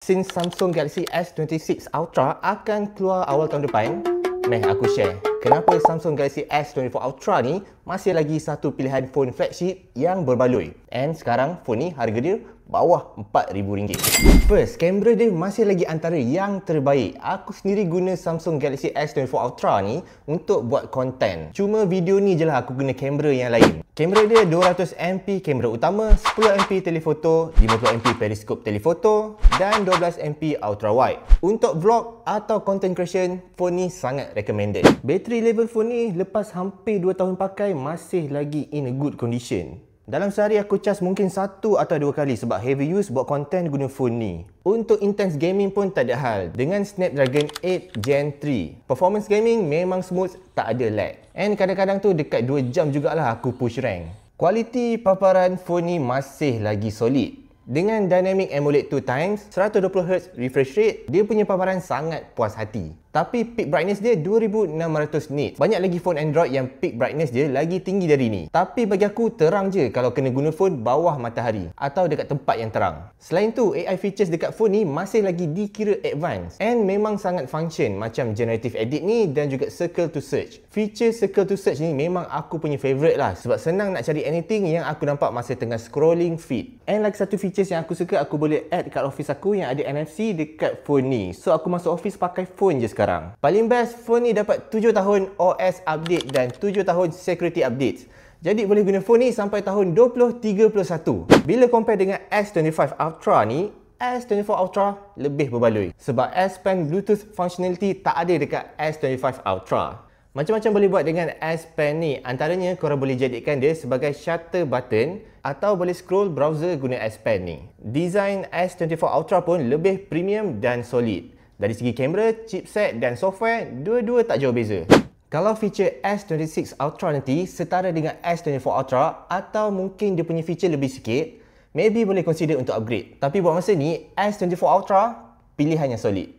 Since Samsung Galaxy S26 Ultra akan keluar awal tahun depan, aku share kenapa Samsung Galaxy S24 Ultra ni masih lagi satu pilihan phone flagship yang berbaloi. And sekarang phone ni harga dia bawah RM4,000. First, kamera dia masih lagi antara yang terbaik. Aku sendiri guna Samsung Galaxy S24 Ultra ni untuk buat konten. Cuma video ni je lah aku guna kamera yang lain. Kamera dia 200MP kamera utama, 10MP telefoto, 50MP periskop telefoto dan 12MP ultra wide. Untuk vlog atau content creation, phone ni sangat recommended. Battery level phone ni lepas hampir 2 tahun pakai masih lagi in a good condition. Dalam sehari aku cas mungkin 1 atau 2 kali sebab heavy use buat konten guna phone ni. Untuk intense gaming pun tak ada hal dengan Snapdragon 8 Gen 3. Performance gaming memang smooth, tak ada lag. And kadang-kadang tu dekat 2 jam jugalah aku push rank. Kualiti paparan phone ni masih lagi solid. Dengan Dynamic AMOLED 2x 120Hz refresh rate, dia punya paparan sangat puas hati. Tapi peak brightness dia 2600 nits. Banyak lagi phone Android yang peak brightness dia lagi tinggi dari ni. Tapi bagi aku terang je kalau kena guna phone bawah matahari atau dekat tempat yang terang. Selain tu, AI features dekat phone ni masih lagi dikira advance and memang sangat function macam generative edit ni dan juga circle to search. Feature circle to search ni memang aku punya favourite lah sebab senang nak cari anything yang aku nampak masa tengah scrolling feed. And lagi satu features yang aku suka, aku boleh add kat office aku yang ada NFC dekat phone ni. So aku masuk office pakai phone je sekarang. Paling best, phone ni dapat 7 tahun OS update dan 7 tahun security updates. Jadi boleh guna phone ni sampai tahun 2031. Bila compare dengan S25 Ultra ni, S24 Ultra lebih berbaloi. Sebab S Pen Bluetooth functionality tak ada dekat S25 Ultra. Macam-macam boleh buat dengan S Pen ni. Antaranya korang boleh jadikan dia sebagai shutter button atau boleh scroll browser guna S Pen ni. Design S24 Ultra pun lebih premium dan solid. Dari segi kamera, chipset dan software, dua-dua tak jauh beza. Kalau feature S26 Ultra nanti setara dengan S24 Ultra atau mungkin dia punya feature lebih sikit, maybe boleh consider untuk upgrade. Tapi buat masa ni, S24 Ultra pilihan yang solid.